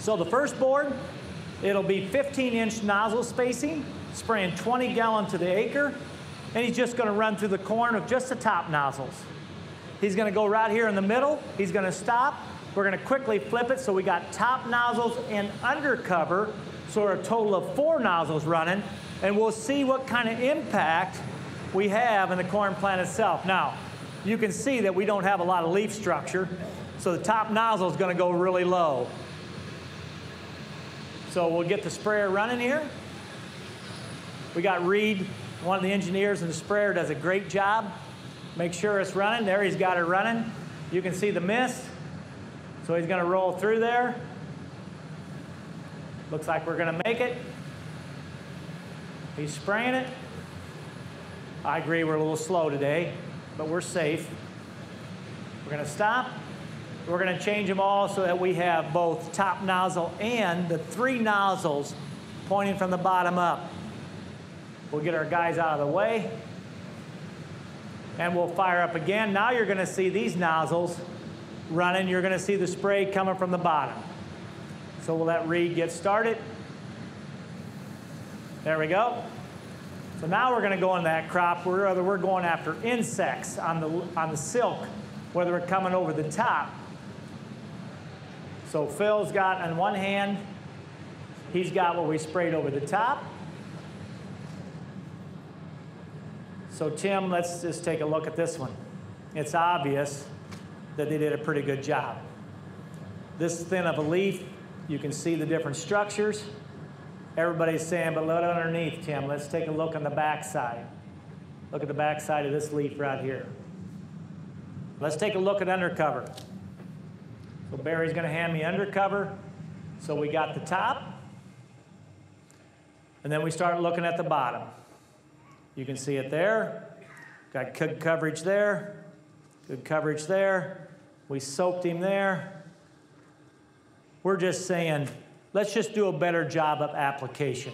So the first board, it'll be 15-inch nozzle spacing, spraying 20 gallons to the acre, and he's just going to run through the corn with just the top nozzles. He's going to go right here in the middle. He's going to stop. We're going to quickly flip it so we got top nozzles and undercover, so a total of 4 nozzles running, and we'll see what kind of impact we have in the corn plant itself. Now, you can see that we don't have a lot of leaf structure, so the top nozzle is going to go really low. So we'll get the sprayer running here. We got Reed, one of the engineers in the sprayer, does a great job. Make sure it's running. There, he's got it running. You can see the mist. So he's going to roll through there. Looks like we're going to make it. He's spraying it. I agree we're a little slow today, but we're safe. We're going to stop. We're going to change them all so that we have both top nozzle and the 3 nozzles pointing from the bottom up. We'll get our guys out of the way. And we'll fire up again. Now you're going to see these nozzles running. You're going to see the spray coming from the bottom. So we'll let Reed get started. There we go. So now we're going to go in that crop where we're going after insects on the silk, whether we're coming over the top. So Phil's got on one hand, he's got what we sprayed over the top. So Tim, let's just take a look at this one. It's obvious that they did a pretty good job. This thin of a leaf, you can see the different structures. Everybody's saying, but look underneath, Tim. Let's take a look on the back side. Look at the back side of this leaf right here. Let's take a look at undercover. So Barry's going to hand me undercover. So we got the top. And then we start looking at the bottom. You can see it there. Got good coverage there. Good coverage there. We soaked him there. We're just saying, let's just do a better job of application.